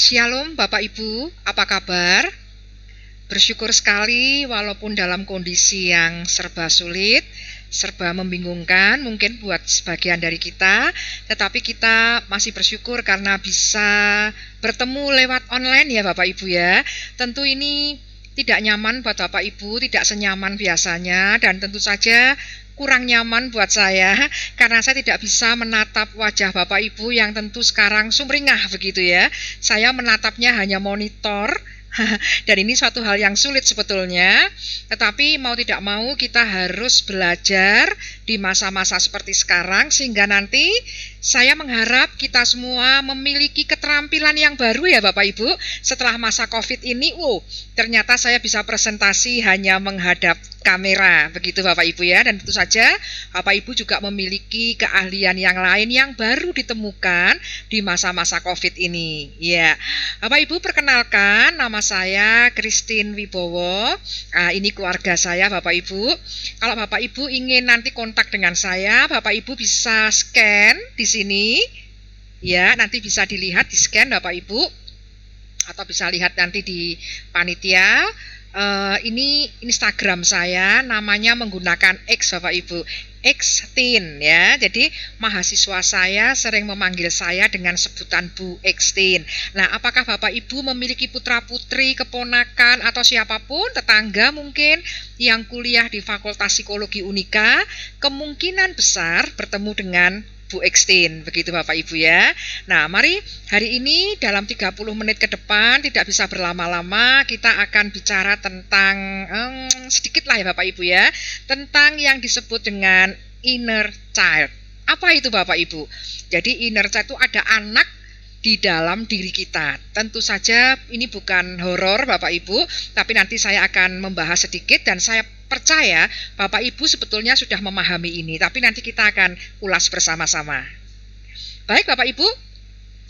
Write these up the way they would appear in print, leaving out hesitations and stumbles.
Shalom Bapak Ibu, apa kabar? Bersyukur sekali walaupun dalam kondisi yang serba sulit, serba membingungkan mungkin buat sebagian dari kita, tetapi kita masih bersyukur karena bisa bertemu lewat online ya Bapak Ibu ya. Tentu ini tidak nyaman buat Bapak Ibu, tidak senyaman biasanya, dan tentu saja kurang nyaman buat saya karena saya tidak bisa menatap wajah Bapak Ibu yang tentu sekarang sumringah begitu ya. Saya menatapnya hanya monitor. Dan ini suatu hal yang sulit sebetulnya, tetapi mau tidak mau kita harus belajar di masa-masa seperti sekarang, sehingga nanti saya mengharap kita semua memiliki keterampilan yang baru ya Bapak Ibu. Setelah masa COVID ini, ternyata saya bisa presentasi hanya menghadap kamera, begitu Bapak Ibu ya. Dan tentu saja Bapak Ibu juga memiliki keahlian yang lain yang baru ditemukan di masa-masa COVID ini. Ya, Bapak Ibu perkenalkan, nama saya Christine Wibowo. Ini keluarga saya Bapak Ibu. Kalau Bapak Ibu ingin nanti kontak dengan saya, Bapak Ibu bisa scan di sini. Ya, nanti bisa dilihat di scan Bapak Ibu. Atau bisa lihat nanti di panitia. Ini Instagram saya, namanya menggunakan X Bapak Ibu, Xtin ya. Jadi mahasiswa saya sering memanggil saya dengan sebutan Bu Xtin. Nah, apakah Bapak Ibu memiliki putra-putri, keponakan atau siapapun, tetangga mungkin yang kuliah di Fakultas Psikologi Unika, kemungkinan besar bertemu dengan Bu Xtin, begitu Bapak Ibu ya. Nah, mari hari ini dalam 30 menit ke depan, tidak bisa berlama-lama, kita akan bicara tentang sedikit lah ya Bapak Ibu ya, tentang yang disebut dengan inner child. Apa itu Bapak Ibu? Jadi inner child itu ada anak di dalam diri kita. Tentu saja ini bukan horor Bapak Ibu, tapi nanti saya akan membahas sedikit dan saya percaya Bapak Ibu sebetulnya sudah memahami ini, tapi nanti kita akan ulas bersama-sama. Baik Bapak Ibu,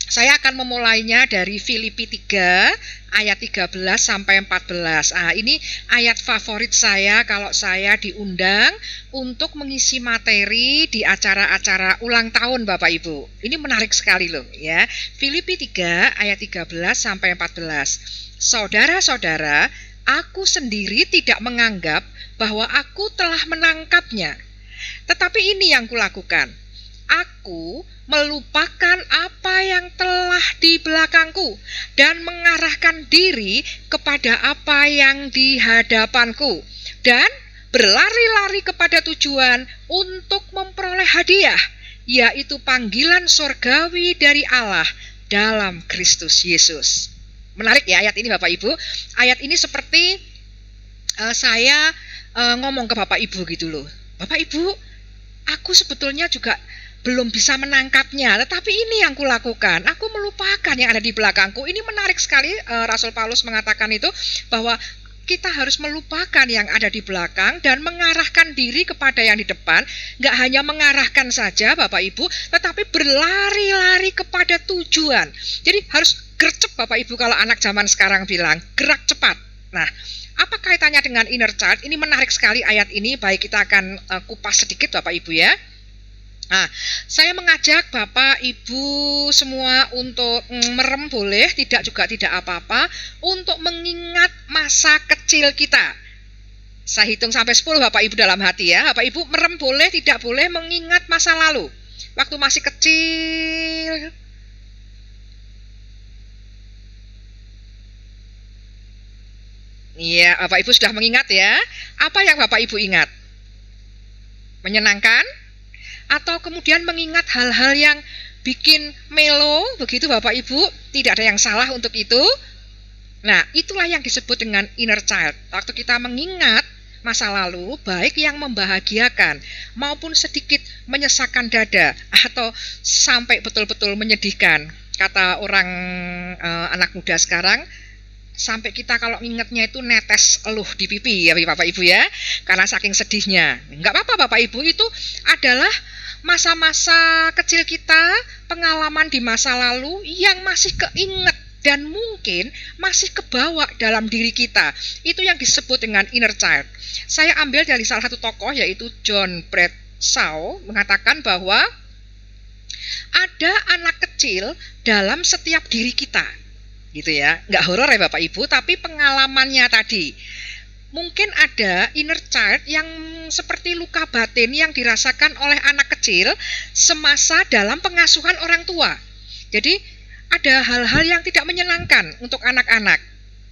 saya akan memulainya dari Filipi 3 ayat 13 sampai 14. Ini ayat favorit saya kalau saya diundang untuk mengisi materi di acara-acara ulang tahun Bapak Ibu. Ini menarik sekali loh ya. Filipi 3 ayat 13 sampai 14. Saudara-saudara, aku sendiri tidak menganggap bahwa aku telah menangkapnya. Tetapi ini yang kulakukan. Aku melupakan apa yang telah di belakangku dan mengarahkan diri kepada apa yang di hadapanku dan berlari-lari kepada tujuan untuk memperoleh hadiah, yaitu panggilan surgawi dari Allah dalam Kristus Yesus. Menarik ya ayat ini Bapak Ibu. Ayat ini seperti saya ngomong ke Bapak Ibu gitu loh. Bapak Ibu, aku sebetulnya juga belum bisa menangkapnya, tetapi ini yang kulakukan. Aku melupakan yang ada di belakangku. Ini menarik sekali, Rasul Paulus mengatakan itu, bahwa kita harus melupakan yang ada di belakang dan mengarahkan diri kepada yang di depan. Nggak hanya mengarahkan saja Bapak Ibu, tetapi berlari-lari kepada tujuan. Jadi harus gercep Bapak Ibu, kalau anak zaman sekarang bilang, gerak cepat. Nah, apa kaitannya dengan inner child? Ini menarik sekali ayat ini, baik kita akan kupas sedikit Bapak Ibu ya. Nah, saya mengajak Bapak Ibu semua untuk merem boleh, tidak juga tidak apa-apa, untuk mengingat masa kecil kita. Saya hitung sampai 10 Bapak Ibu dalam hati ya. Bapak Ibu merem boleh, tidak boleh, mengingat masa lalu. Waktu masih kecil. Iya, Bapak Ibu sudah mengingat ya. Apa yang Bapak Ibu ingat? Menyenangkan? Atau kemudian mengingat hal-hal yang bikin melo, begitu Bapak Ibu? Tidak ada yang salah untuk itu. Nah, itulah yang disebut dengan inner child. Waktu kita mengingat masa lalu, baik yang membahagiakan maupun sedikit menyesakkan dada atau sampai betul-betul menyedihkan. Kata orang anak muda sekarang, sampai kita kalau ingatnya itu netes eluh di pipi ya Bapak Ibu ya, karena saking sedihnya. Enggak apa-apa Bapak Ibu, itu adalah masa-masa kecil kita, pengalaman di masa lalu yang masih keinget dan mungkin masih kebawa dalam diri kita. Itu yang disebut dengan inner child. Saya ambil dari salah satu tokoh, yaitu John Bradshaw, mengatakan bahwa ada anak kecil dalam setiap diri kita. gitu ya. Nggak horor ya Bapak Ibu, tapi pengalamannya tadi. Mungkin ada inner child yang seperti luka batin yang dirasakan oleh anak kecil semasa dalam pengasuhan orang tua. Jadi ada hal-hal yang tidak menyenangkan untuk anak-anak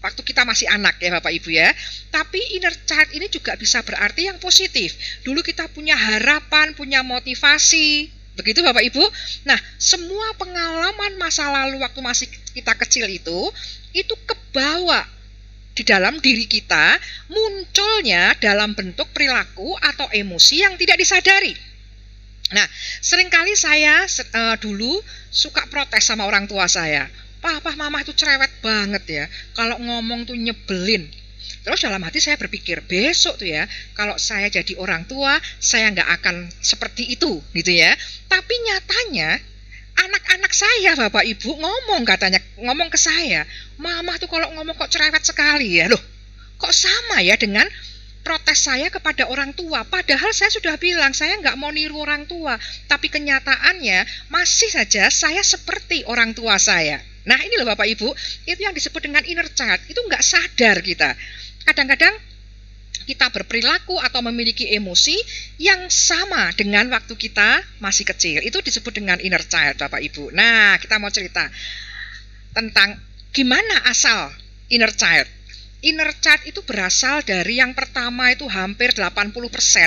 waktu kita masih anak ya Bapak Ibu ya. Tapi inner child ini juga bisa berarti yang positif. Dulu kita punya harapan, punya motivasi, begitu Bapak Ibu. Nah, semua pengalaman masa lalu waktu masih kita kecil itu kebawa di dalam diri kita, munculnya dalam bentuk perilaku atau emosi yang tidak disadari. Nah, seringkali saya dulu suka protes sama orang tua saya. Papa, mama itu cerewet banget ya. Kalau ngomong tuh nyebelin. Terus dalam hati saya berpikir, besok tuh ya, kalau saya jadi orang tua, saya nggak akan seperti itu, gitu ya. Tapi nyatanya, anak-anak saya Bapak Ibu ngomong ke saya, mama tuh kalau ngomong kok cerewet sekali ya. Loh, kok sama ya dengan protes saya kepada orang tua, padahal saya sudah bilang saya nggak mau niru orang tua, tapi kenyataannya masih saja saya seperti orang tua saya. Nah ini loh Bapak Ibu, itu yang disebut dengan inner child, itu nggak sadar kita. Kadang-kadang kita berperilaku atau memiliki emosi yang sama dengan waktu kita masih kecil. Itu disebut dengan inner child Bapak Ibu. Nah kita mau cerita tentang gimana asal inner child. Inner child itu berasal dari yang pertama itu hampir 80%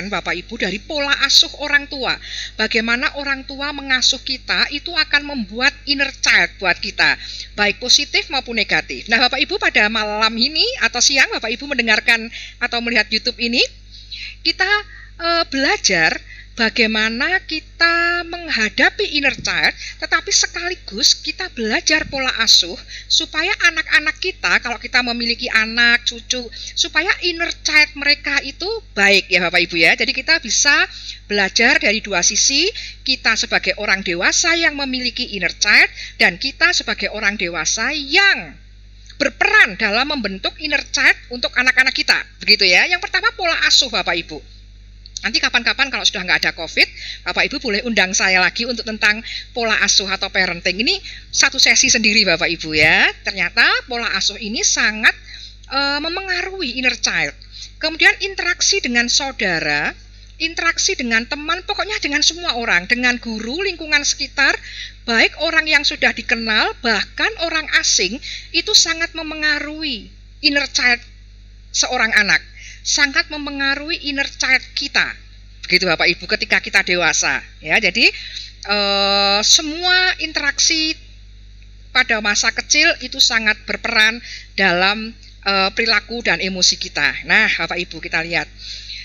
Bapak Ibu dari pola asuh orang tua. Bagaimana orang tua mengasuh kita itu akan membuat inner child buat kita, baik positif maupun negatif. Nah Bapak Ibu pada malam ini atau siang Bapak Ibu mendengarkan atau melihat YouTube ini, kita belajar bagaimana kita menghadapi inner child, tetapi sekaligus kita belajar pola asuh supaya anak-anak kita, kalau kita memiliki anak, cucu, supaya inner child mereka itu baik ya Bapak Ibu ya. Jadi kita bisa belajar dari dua sisi, kita sebagai orang dewasa yang memiliki inner child dan kita sebagai orang dewasa yang berperan dalam membentuk inner child untuk anak-anak kita. Begitu ya. Yang pertama pola asuh Bapak Ibu. Nanti kapan-kapan kalau sudah nggak ada COVID, Bapak Ibu boleh undang saya lagi untuk tentang pola asuh atau parenting. Ini satu sesi sendiri Bapak Ibu ya. Ternyata pola asuh ini sangat memengaruhi inner child. Kemudian interaksi dengan saudara, interaksi dengan teman, pokoknya dengan semua orang, dengan guru, lingkungan sekitar, baik orang yang sudah dikenal, bahkan orang asing, itu sangat memengaruhi inner child seorang anak. Sangat memengaruhi inner child kita, begitu Bapak Ibu ketika kita dewasa ya. Jadi semua interaksi pada masa kecil itu sangat berperan dalam perilaku dan emosi kita. Nah Bapak Ibu kita lihat,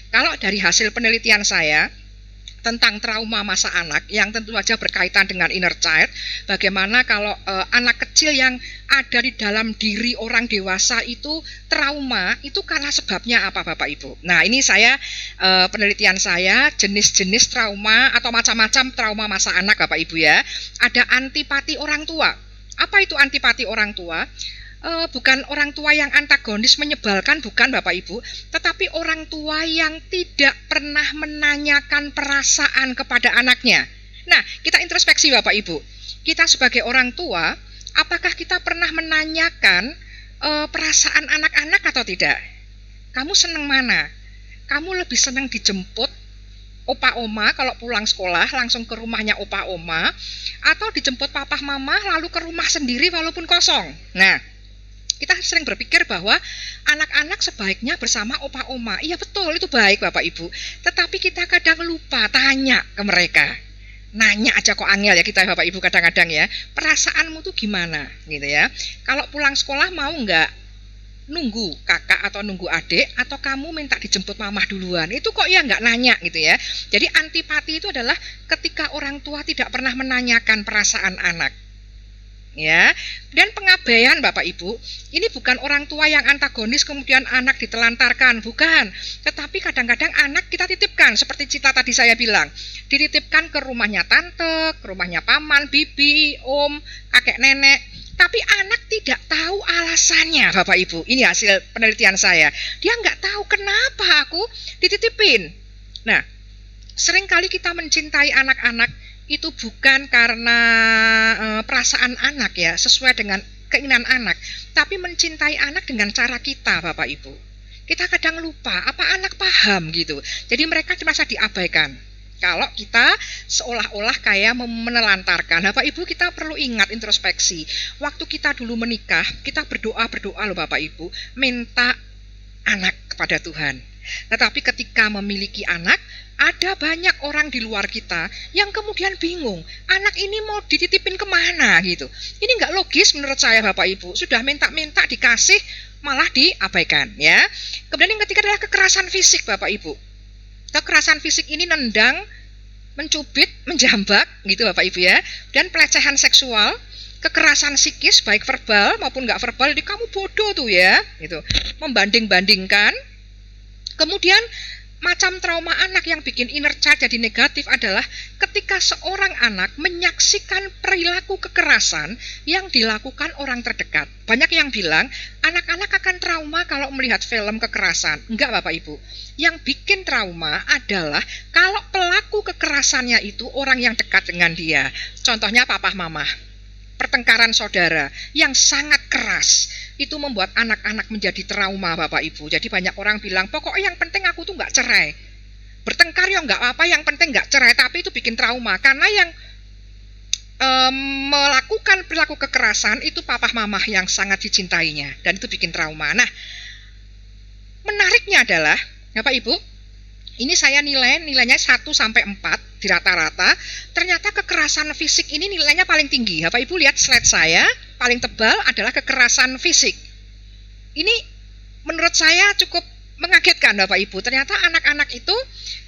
kalau dari hasil penelitian saya tentang trauma masa anak yang tentu saja berkaitan dengan inner child, bagaimana kalau anak kecil yang ada di dalam diri orang dewasa itu trauma, itu karena sebabnya apa Bapak Ibu? Nah ini saya penelitian saya jenis-jenis trauma atau macam-macam trauma masa anak Bapak Ibu ya. Ada antipati orang tua. Apa itu antipati orang tua? Bukan orang tua yang antagonis menyebalkan, bukan Bapak Ibu, tetapi orang tua yang tidak pernah menanyakan perasaan kepada anaknya. Nah, kita introspeksi Bapak Ibu. Kita sebagai orang tua, apakah kita pernah menanyakan perasaan anak-anak atau tidak? Kamu senang mana? Kamu lebih senang dijemput opa oma kalau pulang sekolah langsung ke rumahnya opa oma, atau dijemput papa mama lalu ke rumah sendiri walaupun kosong? Nah, kita sering berpikir bahwa anak-anak sebaiknya bersama opa oma. Iya betul, itu baik Bapak Ibu. Tetapi kita kadang lupa tanya ke mereka. Nanya aja kok angel ya kita Bapak Ibu kadang-kadang ya. Perasaanmu tuh gimana gitu ya. Kalau pulang sekolah mau nggak nunggu kakak atau nunggu adik, atau kamu minta dijemput mamah duluan? Itu kok ya nggak nanya gitu ya. Jadi antipati itu adalah ketika orang tua tidak pernah menanyakan perasaan anak. Ya, dan pengabaian Bapak Ibu, ini bukan orang tua yang antagonis kemudian anak ditelantarkan, bukan. Tetapi kadang-kadang anak kita titipkan, seperti Cita tadi saya bilang, dititipkan ke rumahnya tante, ke rumahnya paman, bibi, om, kakek nenek. Tapi anak tidak tahu alasannya Bapak Ibu. Ini hasil penelitian saya. Dia nggak tahu kenapa aku dititipin. Nah, seringkali kita mencintai anak-anak itu bukan karena perasaan anak ya, sesuai dengan keinginan anak, tapi mencintai anak dengan cara kita, Bapak Ibu. Kita kadang lupa, apa anak paham gitu. Jadi mereka merasa diabaikan. Kalau kita seolah-olah kayak menelantarkan. Bapak Ibu, kita perlu ingat introspeksi. Waktu kita dulu menikah, kita berdoa loh Bapak Ibu, minta anak kepada Tuhan. Tetapi ketika memiliki anak, ada banyak orang di luar kita yang kemudian bingung, anak ini mau dititipin kemana gitu. Ini nggak logis menurut saya Bapak Ibu. Sudah minta-minta dikasih, malah diabaikan ya. Kemudian yang ketiga adalah kekerasan fisik Bapak Ibu. Kekerasan fisik ini nendang, mencubit, menjambak gitu Bapak Ibu ya. Dan pelecehan seksual, kekerasan psikis baik verbal maupun nggak verbal, jadi kamu bodoh tuh ya gitu. Membanding-bandingkan. Kemudian macam trauma anak yang bikin inner child jadi negatif adalah ketika seorang anak menyaksikan perilaku kekerasan yang dilakukan orang terdekat. Banyak yang bilang anak-anak akan trauma kalau melihat film kekerasan. Enggak Bapak Ibu. Yang bikin trauma adalah kalau pelaku kekerasannya itu orang yang dekat dengan dia. Contohnya papa mama. Pertengkaran saudara yang sangat keras itu membuat anak-anak menjadi trauma Bapak Ibu. Jadi banyak orang bilang pokoknya yang penting aku tuh nggak cerai, bertengkar ya nggak apa-apa, yang penting nggak cerai. Tapi itu bikin trauma karena yang melakukan perilaku kekerasan itu papa mama yang sangat dicintainya, dan itu bikin trauma. Nah, menariknya adalah Bapak Ibu, ini saya nilainya 1 sampai 4 di rata-rata. Ternyata kekerasan fisik ini nilainya paling tinggi. Bapak Ibu lihat slide saya, paling tebal adalah kekerasan fisik. Ini menurut saya cukup mengagetkan Bapak Ibu. Ternyata anak-anak itu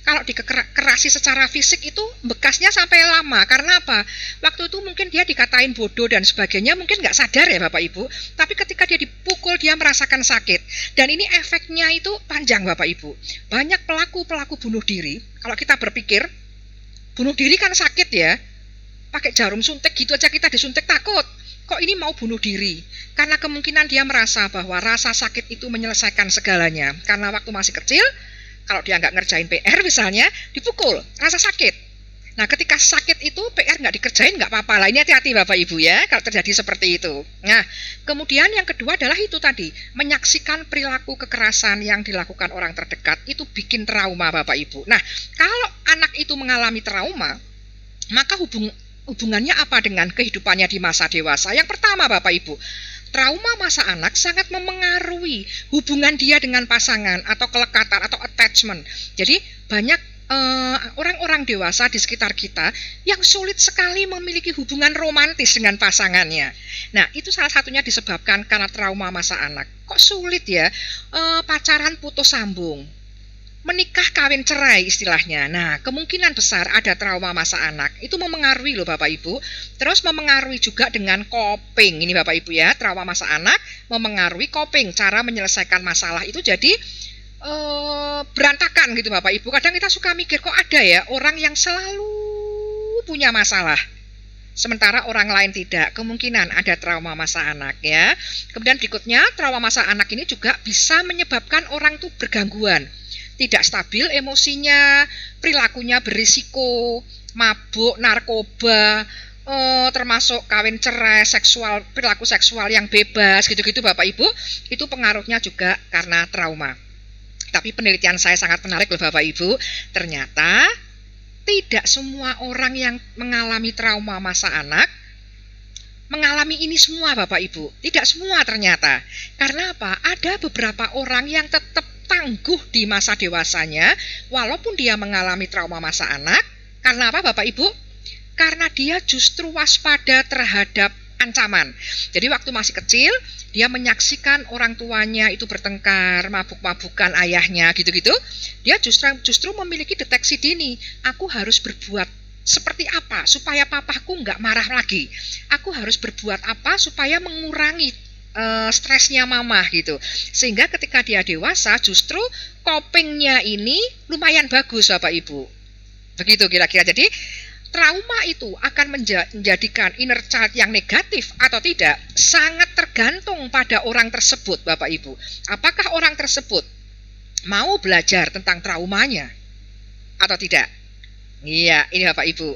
kalau dikerasi secara fisik itu bekasnya sampai lama. Karena apa? Waktu itu mungkin dia dikatain bodoh dan sebagainya, mungkin nggak sadar ya Bapak Ibu. Tapi ketika dia dipukul, dia merasakan sakit. Dan ini efeknya itu panjang Bapak Ibu. Banyak pelaku bunuh diri, kalau kita berpikir, bunuh diri kan sakit ya. Pakai jarum suntik gitu aja kita disuntik takut. Kok ini mau bunuh diri? Karena kemungkinan dia merasa bahwa rasa sakit itu menyelesaikan segalanya. Karena waktu masih kecil, kalau dia nggak ngerjain PR misalnya, dipukul, rasa sakit. Nah, ketika sakit itu PR nggak dikerjain nggak apa-apa lah. Ini hati-hati Bapak Ibu ya, kalau terjadi seperti itu. Nah, kemudian yang kedua adalah itu tadi, menyaksikan perilaku kekerasan yang dilakukan orang terdekat, itu bikin trauma Bapak Ibu. Nah, kalau anak itu mengalami trauma, maka hubungannya apa dengan kehidupannya di masa dewasa? Yang pertama Bapak Ibu, trauma masa anak sangat memengaruhi hubungan dia dengan pasangan atau kelekatan atau attachment. Jadi banyak orang-orang dewasa di sekitar kita yang sulit sekali memiliki hubungan romantis dengan pasangannya. Nah, itu salah satunya disebabkan karena trauma masa anak. Kok sulit ya? Pacaran putus sambung, menikah kawin cerai istilahnya. Nah, kemungkinan besar ada trauma masa anak. Itu memengaruhi loh Bapak Ibu. Terus memengaruhi juga dengan coping. Ini Bapak Ibu ya, trauma masa anak memengaruhi coping, cara menyelesaikan masalah itu jadi berantakan gitu Bapak Ibu. Kadang kita suka mikir, kok ada ya orang yang selalu punya masalah, sementara orang lain tidak. Kemungkinan ada trauma masa anak ya. Kemudian berikutnya, trauma masa anak ini juga bisa menyebabkan orang itu bergangguan, tidak stabil emosinya, perilakunya berisiko, mabuk, narkoba, termasuk kawin cerai, perilaku seksual yang bebas, gitu-gitu Bapak Ibu. Itu pengaruhnya juga karena trauma. Tapi penelitian saya sangat menarik loh Bapak Ibu. Ternyata tidak semua orang yang mengalami trauma masa anak mengalami ini semua Bapak Ibu. Tidak semua ternyata. Karena apa? Ada beberapa orang yang tetap tangguh di masa dewasanya walaupun dia mengalami trauma masa anak. Karena apa Bapak Ibu? Karena dia justru waspada terhadap ancaman. Jadi waktu masih kecil, dia menyaksikan orang tuanya itu bertengkar, mabuk-mabukan ayahnya, gitu-gitu. Dia justru memiliki deteksi dini. Aku harus berbuat seperti apa supaya papaku nggak marah lagi. Aku harus berbuat apa supaya mengurangi stresnya mama gitu. Sehingga ketika dia dewasa, justru copingnya ini lumayan bagus Bapak Ibu. Begitu kira-kira. Jadi trauma itu akan menjadikan inner child yang negatif atau tidak sangat tergantung pada orang tersebut Bapak Ibu. Apakah orang tersebut mau belajar tentang traumanya atau tidak? Iya, ini Bapak Ibu.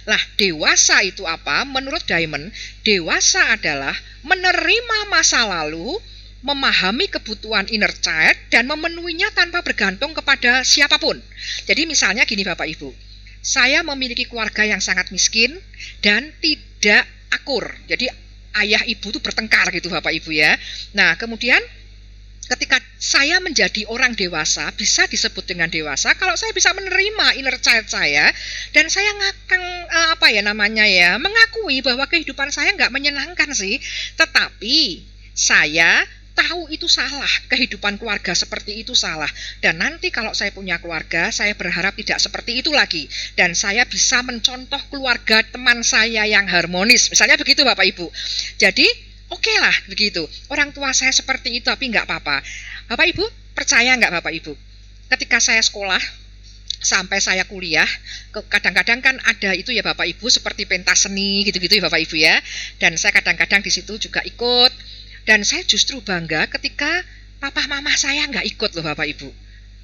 Lah, dewasa itu apa? Menurut Diamond, dewasa adalah menerima masa lalu, memahami kebutuhan inner child, dan memenuhinya tanpa bergantung kepada siapapun. Jadi misalnya gini Bapak Ibu, saya memiliki keluarga yang sangat miskin dan tidak akur. Jadi ayah ibu itu bertengkar gitu Bapak Ibu ya. Nah kemudian ketika saya menjadi orang dewasa, bisa disebut dengan dewasa kalau saya bisa menerima inner child saya dan saya mengakui bahwa kehidupan saya nggak menyenangkan sih, tetapi saya tahu itu salah, kehidupan keluarga seperti itu salah, dan nanti kalau saya punya keluarga, saya berharap tidak seperti itu lagi, dan saya bisa mencontoh keluarga teman saya yang harmonis, misalnya begitu Bapak Ibu. Jadi oke lah begitu, orang tua saya seperti itu tapi nggak apa-apa. Bapak Ibu percaya nggak Bapak Ibu, ketika saya sekolah sampai saya kuliah, kadang-kadang kan ada itu ya Bapak Ibu seperti pentas seni gitu-gitu ya Bapak Ibu ya, dan saya kadang-kadang di situ juga ikut, dan saya justru bangga ketika papa mama saya nggak ikut loh Bapak Ibu.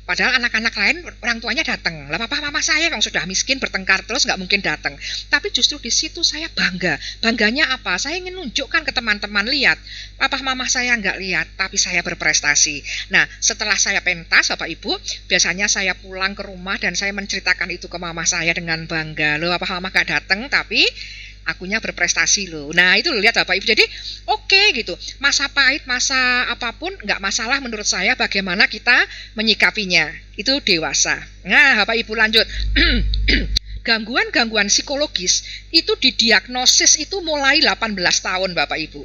Padahal anak-anak lain orang tuanya datang. Lah papa mama saya yang sudah miskin bertengkar terus nggak mungkin datang. Tapi justru di situ saya bangga. Bangganya apa? Saya ingin nunjukkan ke teman-teman, lihat, papa mama saya nggak lihat, tapi saya berprestasi. Nah setelah saya pentas Bapak Ibu, biasanya saya pulang ke rumah dan saya menceritakan itu ke mama saya dengan bangga. Loh papa mama nggak datang tapi akunya berprestasi loh. Nah itu loh, lihat Bapak Ibu. Jadi oke gitu, masa pahit, masa apapun nggak masalah menurut saya, bagaimana kita menyikapinya, itu dewasa. Nah Bapak Ibu lanjut. Gangguan-gangguan psikologis itu didiagnosis itu mulai 18 tahun Bapak Ibu.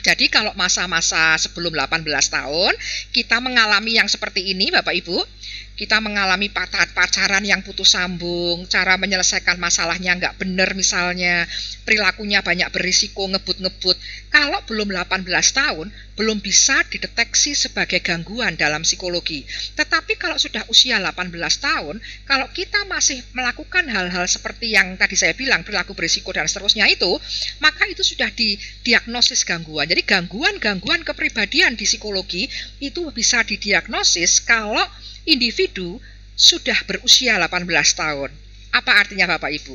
Jadi kalau masa-masa sebelum 18 tahun kita mengalami yang seperti ini Bapak Ibu, kita mengalami pacaran yang putus sambung, cara menyelesaikan masalahnya nggak benar misalnya, perilakunya banyak berisiko, ngebut-ngebut. Kalau belum 18 tahun, belum bisa dideteksi sebagai gangguan dalam psikologi. Tetapi kalau sudah usia 18 tahun, kalau kita masih melakukan hal-hal seperti yang tadi saya bilang, perilaku berisiko dan seterusnya itu, maka itu sudah didiagnosis gangguan. Jadi gangguan-gangguan kepribadian di psikologi itu bisa didiagnosis kalau individu sudah berusia 18 tahun. Apa artinya Bapak Ibu?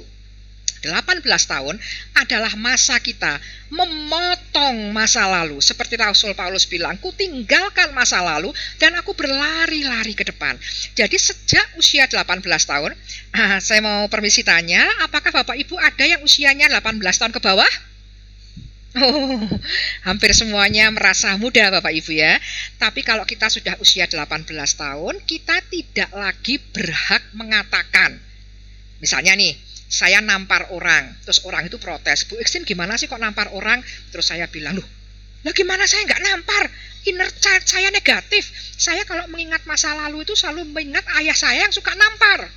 18 tahun adalah masa kita memotong masa lalu. Seperti Rasul Paulus bilang, ku tinggalkan masa lalu dan aku berlari-lari ke depan. Jadi sejak usia 18 tahun, saya mau permisi tanya, apakah Bapak Ibu ada yang usianya 18 tahun ke bawah? Oh, hampir semuanya merasa muda Bapak Ibu ya. Tapi kalau kita sudah usia 18 tahun, kita tidak lagi berhak mengatakan. Misalnya nih, saya nampar orang, terus orang itu protes, Bu Iksin gimana sih kok nampar orang? Terus saya bilang, lah gimana saya nggak nampar? Inner child saya negatif. Saya kalau mengingat masa lalu itu selalu mengingat ayah saya yang suka nampar.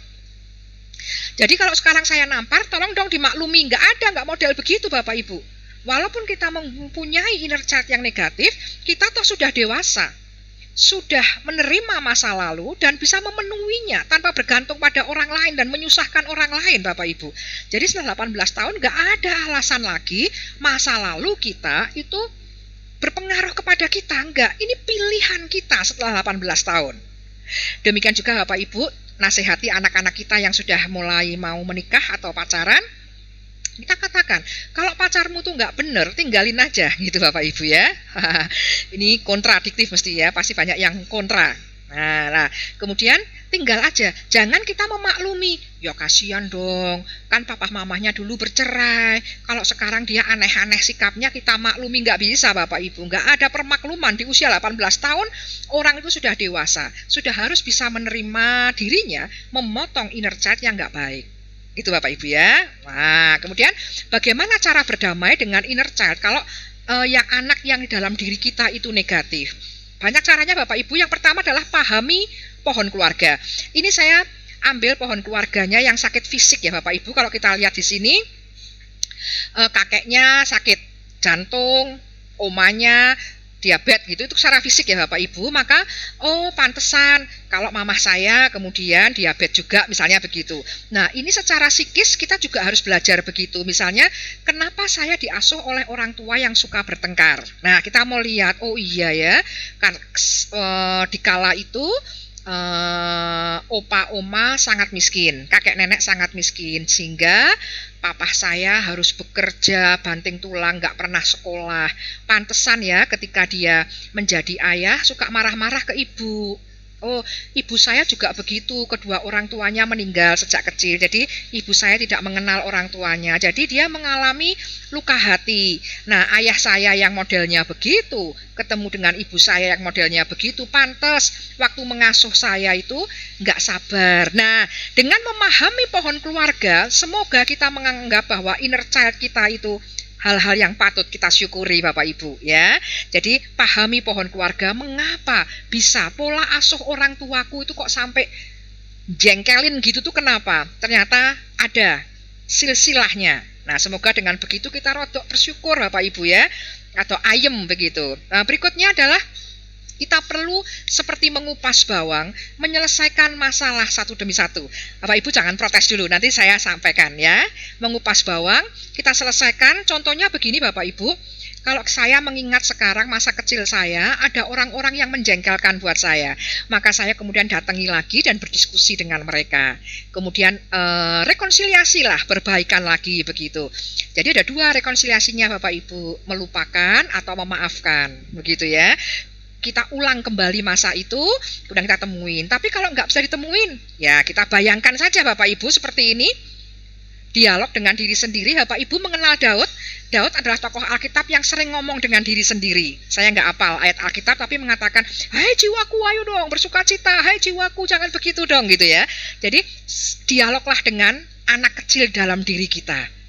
Jadi kalau sekarang saya nampar, tolong dong dimaklumi, nggak model begitu Bapak Ibu. Walaupun kita mempunyai inner child yang negatif, kita toh sudah dewasa, sudah menerima masa lalu dan bisa memenuhinya tanpa bergantung pada orang lain dan menyusahkan orang lain Bapak Ibu. Jadi setelah 18 tahun nggak ada alasan lagi masa lalu kita itu berpengaruh kepada kita, enggak. Ini pilihan kita setelah 18 tahun. Demikian juga Bapak Ibu, nasihati anak-anak kita yang sudah mulai mau menikah atau pacaran. Kita katakan, kalau pacarmu tuh nggak bener, tinggalin aja gitu Bapak Ibu ya. Ini kontradiktif mesti ya, pasti banyak yang kontra. Nah, kemudian tinggal aja, jangan kita memaklumi. Ya kasihan dong, kan papa mamahnya dulu bercerai, kalau sekarang dia aneh-aneh sikapnya kita maklumi, nggak bisa Bapak Ibu. Nggak ada permakluman. Di usia 18 tahun, orang itu sudah dewasa, sudah harus bisa menerima dirinya, memotong inner child yang nggak baik. Gitu Bapak Ibu ya. Nah, kemudian bagaimana cara berdamai dengan inner child kalau yang anak yang di dalam diri kita itu negatif? Banyak caranya Bapak Ibu. Yang pertama adalah pahami pohon keluarga. Ini saya ambil pohon keluarganya yang sakit fisik ya Bapak Ibu. Kalau kita lihat di sini, kakeknya sakit jantung, omanya diabetes gitu, itu secara fisik ya Bapak Ibu, maka pantesan kalau mamah saya kemudian diabetes juga misalnya begitu. Nah ini secara psikis kita juga harus belajar begitu. Misalnya kenapa saya diasuh oleh orang tua yang suka bertengkar. Nah kita mau lihat, oh iya ya kan, dikala itu opa oma sangat miskin, kakek nenek sangat miskin, sehingga papa saya harus bekerja banting tulang, nggak pernah sekolah. Pantesan ya ketika dia menjadi ayah suka marah-marah ke ibu. Oh, ibu saya juga begitu, kedua orang tuanya meninggal sejak kecil. Jadi ibu saya tidak mengenal orang tuanya. Jadi dia mengalami luka hati. Nah, ayah saya yang modelnya begitu, ketemu dengan ibu saya yang modelnya begitu, pantas waktu mengasuh saya itu nggak sabar. Nah, dengan memahami pohon keluarga, semoga kita menganggap bahwa inner child kita itu hal-hal yang patut kita syukuri Bapak Ibu ya. Jadi pahami pohon keluarga, mengapa bisa pola asuh orang tuaku itu kok sampai jengkelin gitu tuh kenapa? Ternyata ada silsilahnya. Nah, semoga dengan begitu kita rodok bersyukur Bapak Ibu ya, atau ayem begitu. Nah, berikutnya adalah kita perlu seperti mengupas bawang, menyelesaikan masalah satu demi satu. Bapak Ibu jangan protes dulu, nanti saya sampaikan ya. Mengupas bawang, kita selesaikan. Contohnya begini Bapak Ibu, kalau saya mengingat sekarang masa kecil saya, ada orang-orang yang menjengkelkan buat saya. Maka saya kemudian datangi lagi dan berdiskusi dengan mereka. Kemudian rekonsiliasi lah, berbaikan lagi begitu. Jadi ada dua rekonsiliasinya Bapak Ibu, melupakan atau memaafkan, begitu ya. Kita ulang kembali masa itu, kemudian kita temuin. Tapi kalau nggak bisa ditemuin, ya kita bayangkan saja Bapak Ibu seperti ini. Dialog dengan diri sendiri. Bapak Ibu mengenal Daud. Daud adalah tokoh Alkitab yang sering ngomong dengan diri sendiri. Saya nggak hafal ayat Alkitab, tapi mengatakan, hai jiwaku ayo dong bersuka cita, hai jiwaku jangan begitu dong gitu ya. Jadi dialoglah dengan anak kecil dalam diri kita.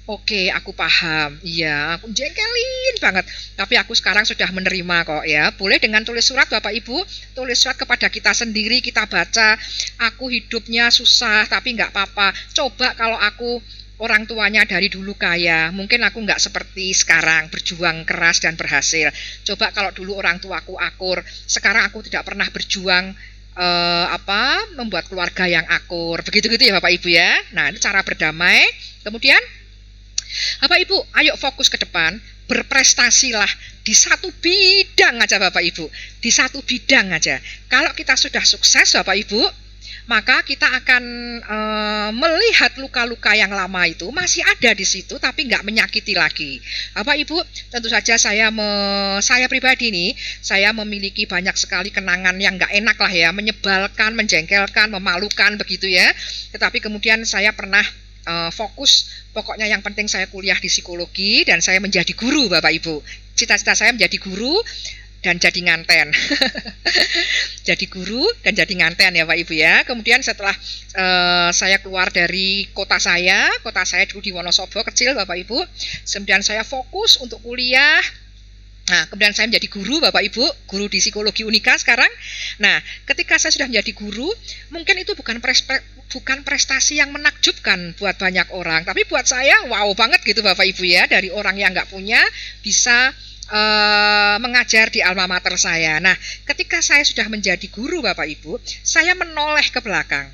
Oke, aku paham. Iya, aku jengkelin banget. Tapi aku sekarang sudah menerima kok ya. Boleh dengan tulis surat Bapak Ibu, tulis surat kepada kita sendiri, kita baca. Aku hidupnya susah, tapi nggak apa-apa. Coba kalau aku orang tuanya dari dulu kaya, mungkin aku nggak seperti sekarang, berjuang keras dan berhasil. Coba kalau dulu orang tuaku akur, sekarang aku tidak pernah berjuang membuat keluarga yang akur. Begitu-gitu ya Bapak Ibu ya. Nah, ini cara berdamai. Kemudian Bapak Ibu, ayo fokus ke depan, berprestasilah di satu bidang aja Bapak Ibu, di satu bidang aja. Kalau kita sudah sukses Bapak Ibu, maka kita akan melihat luka-luka yang lama itu masih ada di situ, tapi nggak menyakiti lagi. Bapak Ibu, tentu saja saya pribadi nih, saya memiliki banyak sekali kenangan yang nggak enak lah ya, menyebalkan, menjengkelkan, memalukan begitu ya. Tetapi kemudian saya pernah fokus, pokoknya yang penting saya kuliah di psikologi dan saya menjadi guru Bapak Ibu. Cita-cita saya menjadi guru dan jadi nganten. Jadi guru dan jadi nganten ya Pak Ibu ya. Kemudian setelah saya keluar dari kota saya dulu di Wonosobo kecil Bapak Ibu. Kemudian saya fokus untuk kuliah. Nah, kemudian saya menjadi guru Bapak Ibu, guru di psikologi Unika sekarang. Nah, ketika saya sudah menjadi guru, mungkin itu bukan prestasi yang menakjubkan buat banyak orang, tapi buat saya wow banget gitu Bapak Ibu ya, dari orang yang nggak punya bisa mengajar di alma mater saya. Nah, ketika saya sudah menjadi guru Bapak Ibu, saya menoleh ke belakang.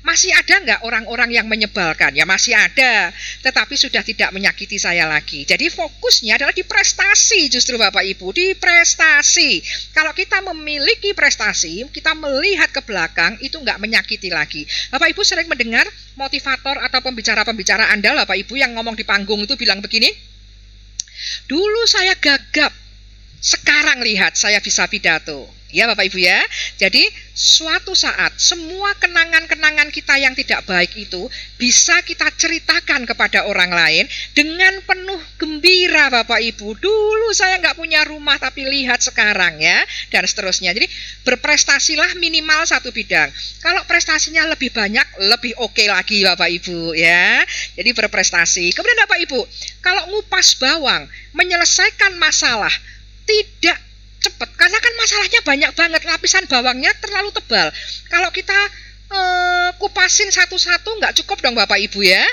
Masih ada nggak orang-orang yang menyebalkan? Ya masih ada, tetapi sudah tidak menyakiti saya lagi. Jadi fokusnya adalah di prestasi justru Bapak Ibu, di prestasi. Kalau kita memiliki prestasi, kita melihat ke belakang, itu nggak menyakiti lagi. Bapak Ibu sering mendengar motivator atau pembicara-pembicara andal Bapak Ibu yang ngomong di panggung itu bilang begini, dulu saya gagap, sekarang lihat saya bisa pidato. Ya Bapak Ibu ya. Jadi suatu saat semua kenangan-kenangan kita yang tidak baik itu bisa kita ceritakan kepada orang lain dengan penuh gembira Bapak Ibu. Dulu saya nggak punya rumah tapi lihat sekarang ya. Dan seterusnya. Jadi berprestasilah minimal satu bidang. Kalau prestasinya lebih banyak lebih oke lagi Bapak Ibu ya. Jadi berprestasi. Kemudian Bapak Ibu, kalau ngupas bawang, menyelesaikan masalah tidak cepat, karena kan masalahnya banyak banget, lapisan bawangnya terlalu tebal. Kalau kita kupasin satu-satu nggak cukup dong Bapak Ibu ya,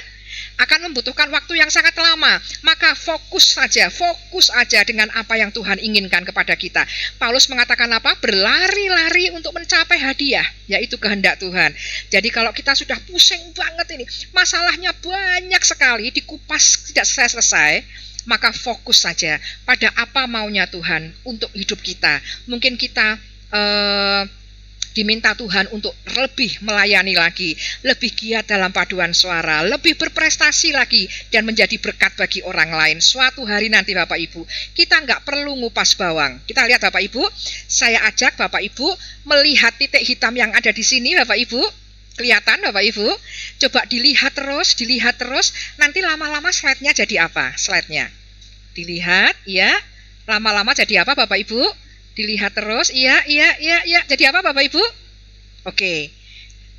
akan membutuhkan waktu yang sangat lama. Maka fokus aja dengan apa yang Tuhan inginkan kepada kita. Paulus mengatakan apa? Berlari-lari untuk mencapai hadiah, yaitu kehendak Tuhan. Jadi kalau kita sudah pusing banget ini, masalahnya banyak sekali, dikupas tidak selesai, maka fokus saja pada apa maunya Tuhan untuk hidup kita. Mungkin kita Diminta Tuhan untuk lebih melayani lagi, lebih giat dalam paduan suara, lebih berprestasi lagi, dan menjadi berkat bagi orang lain. Suatu hari nanti Bapak Ibu, kita nggak perlu ngupas bawang. Kita lihat Bapak Ibu, saya ajak Bapak Ibu melihat titik hitam yang ada di sini Bapak Ibu. Kelihatan Bapak Ibu? Coba dilihat terus, nanti lama-lama slide-nya jadi apa? Slide-nya. Dilihat, ya. Lama-lama jadi apa Bapak Ibu? Dilihat terus, iya. Jadi apa Bapak Ibu? Oke.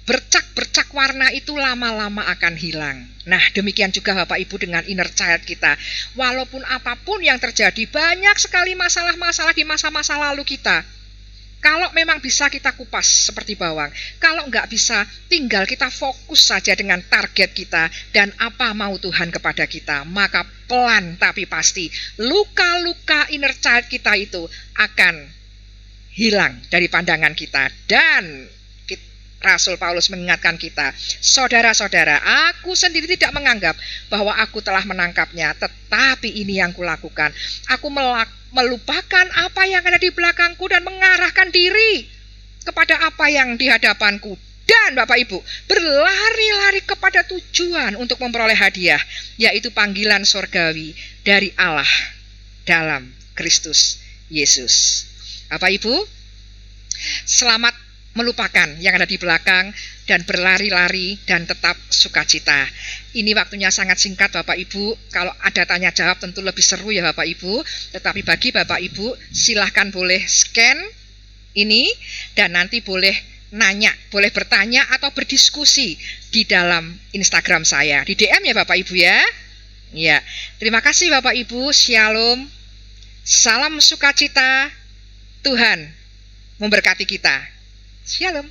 Bercak-bercak warna itu lama-lama akan hilang. Nah, demikian juga Bapak Ibu dengan inner child kita. Walaupun apapun yang terjadi, banyak sekali masalah-masalah di masa-masa lalu kita. Kalau memang bisa kita kupas seperti bawang. Kalau nggak bisa, tinggal kita fokus saja dengan target kita dan apa mau Tuhan kepada kita. Maka pelan tapi pasti, luka-luka inner child kita itu akan hilang dari pandangan kita. Dan Rasul Paulus mengingatkan kita, saudara-saudara, aku sendiri tidak menganggap bahwa aku telah menangkapnya, tetapi ini yang kulakukan. Aku melupakan apa yang ada di belakangku dan mengarahkan diri kepada apa yang di hadapanku. Dan Bapak Ibu, berlari-lari kepada tujuan untuk memperoleh hadiah, yaitu panggilan surgawi dari Allah dalam Kristus Yesus. Bapak Ibu, selamat melupakan yang ada di belakang dan berlari-lari dan tetap sukacita. Ini waktunya sangat singkat Bapak Ibu. Kalau ada tanya jawab tentu lebih seru ya Bapak Ibu. Tetapi bagi Bapak Ibu silahkan boleh scan ini dan nanti boleh nanya, boleh bertanya atau berdiskusi di dalam Instagram saya. Di DM ya Bapak Ibu ya. Ya, terima kasih Bapak Ibu. Shalom. Salam sukacita. Tuhan memberkati kita. Shalom.